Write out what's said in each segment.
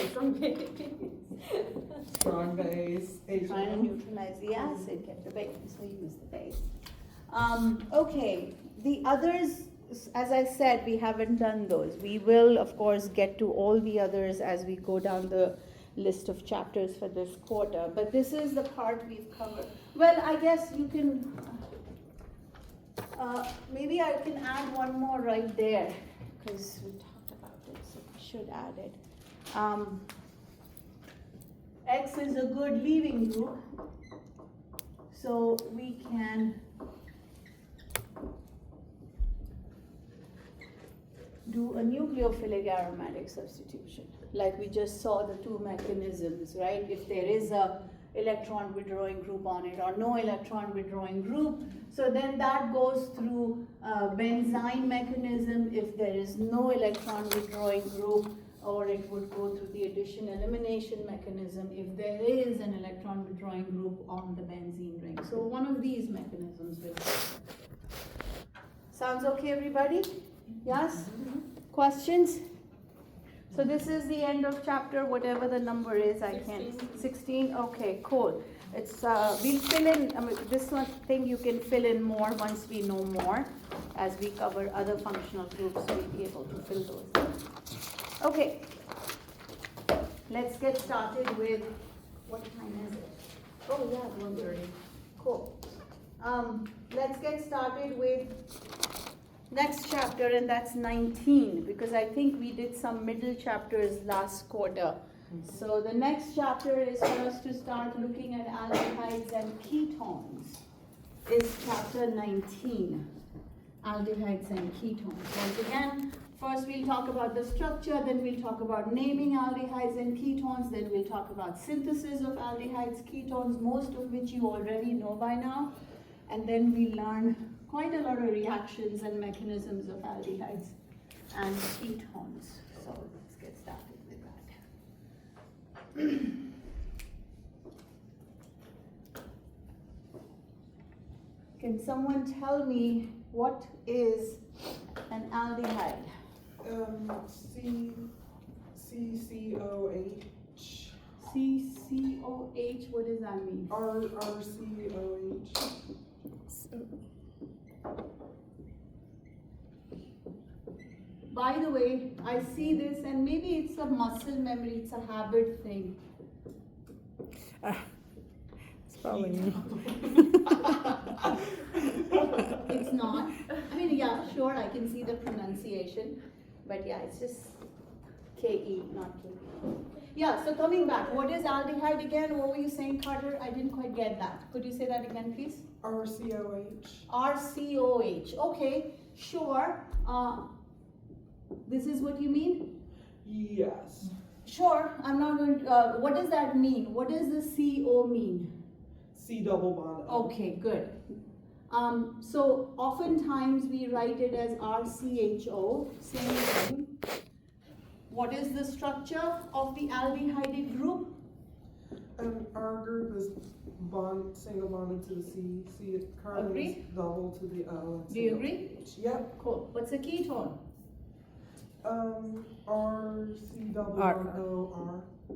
strong base. Strong base. Trying to neutralize the acid, get the base, so use the base. Okay, the others, as I said, we haven't done those. We will, of course, get to all the others as we go down the list of chapters for this quarter. But this is the part we've covered. Well, I guess you can, maybe I can add one more right there, because we talked about it, so I should add it. X is a good leaving group, so we can do a nucleophilic aromatic substitution, like we just saw the two mechanisms, right? If there is a electron withdrawing group on it or no electron withdrawing group, so then that goes through benzyne mechanism. If there is no electron withdrawing group, or it would go through the addition elimination mechanism if there is an electron withdrawing group on the benzene ring. So one of these mechanisms will work. Sounds okay, everybody? Yes? Questions? So this is the end of chapter, whatever the number is, I can't. 16? Okay, cool. It's we'll fill in, this one thing you can fill in more once we know more. As we cover other functional groups, we'll be able to fill those in. Okay, let's get started with, what time is it? Oh yeah, 1:30. Cool. Let's get started with next chapter, and that's 19, because I think we did some middle chapters last quarter. So the next chapter is for us to start looking at aldehydes and ketones, is chapter 19, aldehydes and ketones. Once again, first we'll talk about the structure, then we'll talk about naming aldehydes and ketones, then we'll talk about synthesis of aldehydes, ketones, most of which you already know by now, and then we learn quite a lot of reactions and mechanisms of aldehydes and ketones. So let's get started with that. Can someone tell me what is an aldehyde? CCOH. CCOH, what does that mean? RCOH. By the way, I see this, and maybe it's a muscle memory, it's a habit thing. It's probably me. It's not. I mean, yeah, sure, I can see the pronunciation, but yeah, it's just KE, not KE. Yeah, so coming back, what is aldehyde again? What were you saying, Carter? I didn't quite get that. Could you say that again, please? RCOH. RCOH. Okay, sure. This is what you mean? Yes. Sure, I'm not going to, what does that mean? What does the CO mean? C double bond O. Okay, good. So oftentimes we write it as RCHO, same thing. What is the structure of the aldehyde group? Our group is single bonded to the C. Carbon Agree? is double to the O. Do you agree? Yep. Cool. What's a ketone? RC double R. bond O R.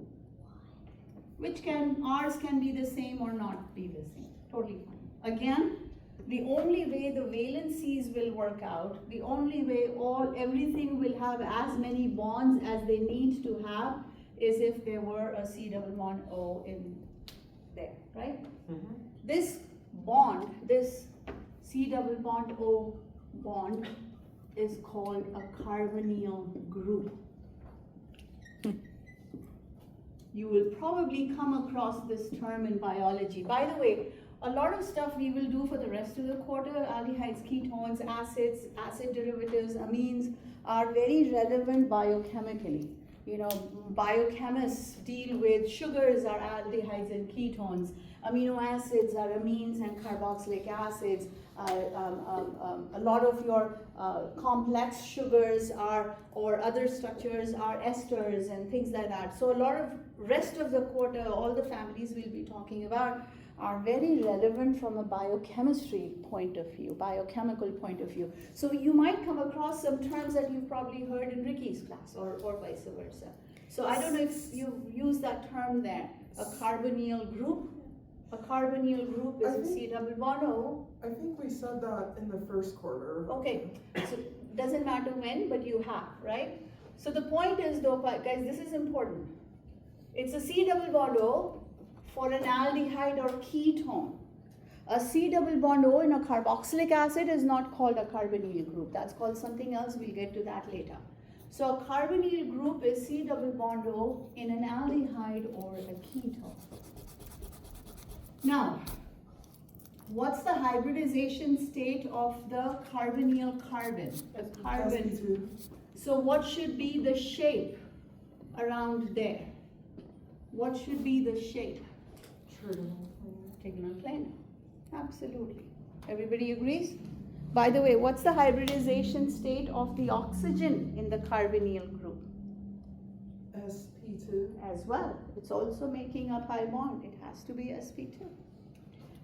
Which R's can be the same or not be the same. Totally fine. Again, the only way the valencies will work out, the only way everything will have as many bonds as they need to have is if there were a C double bond O in there, right? Mm-hmm. This bond, this C double bond O bond is called a carbonyl group. You will probably come across this term in biology. By the way, a lot of stuff we will do for the rest of the quarter, aldehydes, ketones, acids, acid derivatives, amines, are very relevant biochemically. You know, biochemists deal with sugars are aldehydes and ketones, amino acids are amines and carboxylic acids, a lot of your complex sugars are, or other structures are esters and things like that. So a lot of rest of the quarter, all the families we'll be talking about are very relevant from a biochemistry point of view, biochemical point of view. So you might come across some terms that you've probably heard in Ricky's class or vice versa. So I don't know if you use that term there, a carbonyl group. A carbonyl group is a C double bond O. I think we said that in the first quarter. Okay, so doesn't matter when, but you have, right? So the point is though, guys, this is important. It's a C double bond O for an aldehyde or ketone. A C double bond O in a carboxylic acid is not called a carbonyl group. That's called something else. We'll get to that later. So a carbonyl group is C double bond O in an aldehyde or a ketone. Now, what's the hybridization state of the carbonyl carbon? The carbon. sp2. So what should be the shape around there? What should be the shape? Trigonal planar. Absolutely. Everybody agrees? By the way, what's the hybridization state of the oxygen in the carbonyl group? sp2. As well. It's also making a pi bond. It has to be sp2.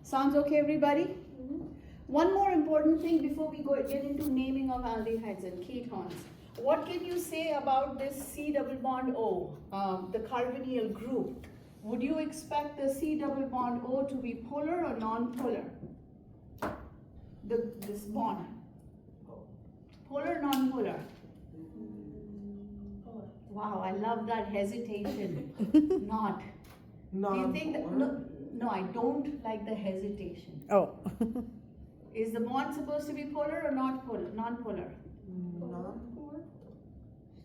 Sounds okay, everybody? Mm-hmm. One more important thing before we get into naming of aldehydes and ketones. What can you say about this C double bond O, the carbonyl group? Would you expect the C double bond O to be polar or non-polar? This bond. Polar, non-polar? Wow, I love that hesitation. Not. Do you think that? No, I don't like the hesitation. Oh. Is the bond supposed to be polar or not polar? Non-polar? Non-polar?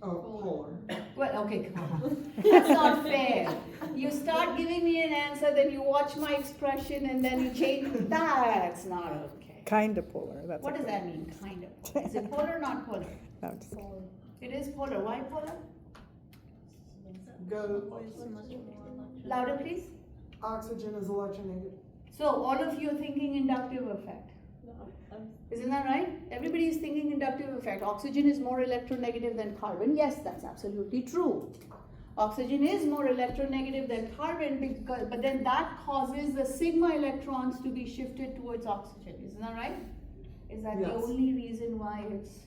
Oh, polar. Well, okay, come on. That's not fair. You start giving me an answer, then you watch my expression, and then you change. That's not okay. Kind of polar. That's What does okay. that mean, kind of polar? Is it polar or not polar? No, just kidding. It is polar. Why polar? Go. Louder, please. Oxygen is electronegative. So, all of you are thinking inductive effect. Isn't that right? Everybody is thinking inductive effect. Oxygen is more electronegative than carbon. Yes, that's absolutely true. Oxygen is more electronegative than carbon, but then that causes the sigma electrons to be shifted towards oxygen. Isn't that right? Is that the Yes. only reason why it's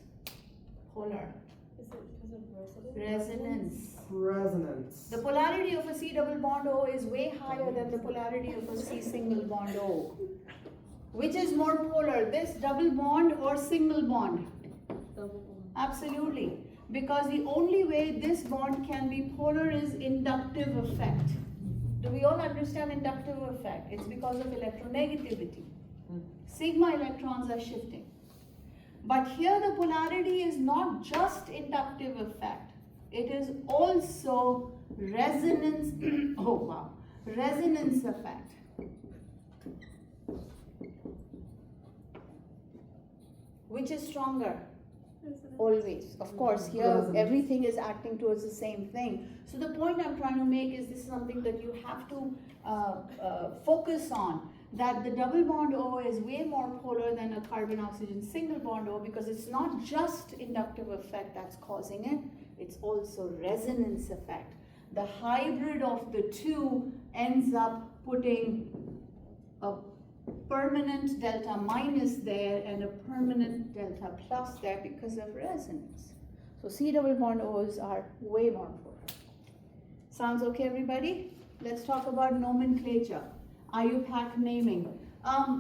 polar? Is it because of Resonance. Resonance. The polarity of a C double bond O is way higher than the polarity of a C single bond O. Which is more polar, this double bond or single bond? Double bond. Absolutely. Because the only way this bond can be polar is inductive effect. Do we all understand inductive effect? It's because of electronegativity. Sigma electrons are shifting. But here the polarity is not just inductive effect. It is also resonance, oh wow, resonance effect. Which is stronger? Always. Of course, here Resonance. everything is acting towards the same thing. So the point I'm trying to make is this is something that you have to focus on. That the double bond O is way more polar than a carbon-oxygen single bond O because it's not just inductive effect that's causing it, it's also resonance effect. The hybrid of the two ends up putting a permanent delta minus there and a permanent delta plus there because of resonance. So C double bond O's are way more polar. Sounds okay, everybody? Let's talk about nomenclature. IUPAC naming.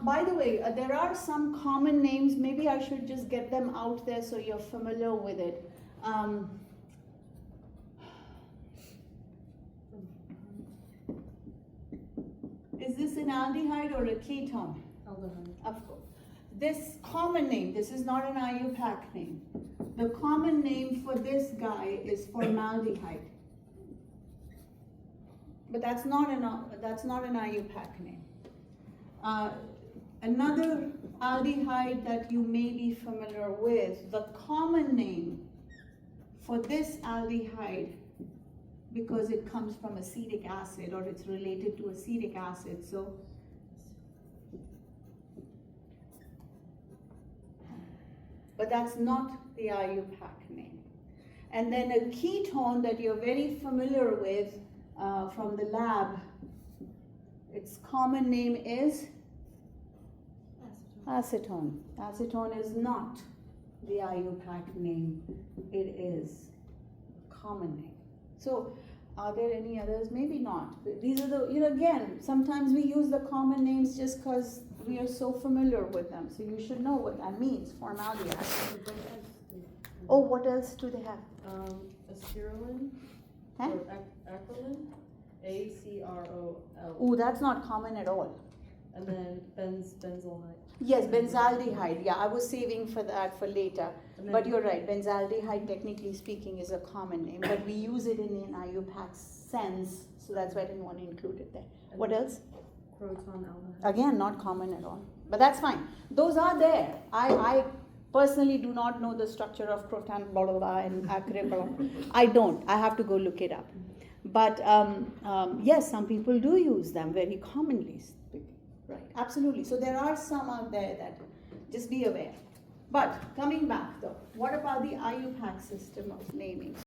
By the way, there are some common names. Maybe I should just get them out there so you're familiar with it. Is this an aldehyde or a ketone? Aldehyde. Of course. This common name, this is not an IUPAC name. The common name for this guy is formaldehyde. But that's not an IUPAC name. Another aldehyde that you may be familiar with, the common name for this aldehyde, because it comes from acetic acid or it's related to acetic acid, so but that's not the IUPAC name. And then a ketone that you're very familiar with from the lab, its common name is acetone. Acetone is not the IUPAC name, it is a common name. So Are there any others? Maybe not. These are the, again, sometimes we use the common names just because we are so familiar with them. So you should know what that means, formaldehyde. Oh, what else do they have? Acrolein, Huh? or acrolein, ACROL. Oh, that's not common at all. And then benzaldehyde. Yes, benzaldehyde. Yeah, I was saving for that for later. And then- But you're right, benzaldehyde, technically speaking, is a common name. But we use it in an IUPAC sense, so that's why I didn't want to include it there. And What else? Proton aldehyde. Again, not common at all. But that's fine. Those are there. I personally do not know the structure of croton blah blah blah and acre blah blah. I don't. I have to go look it up. But yes, some people do use them very commonly. Right, absolutely. So there are some out there that just be aware. But coming back though, what about the IUPAC system of naming?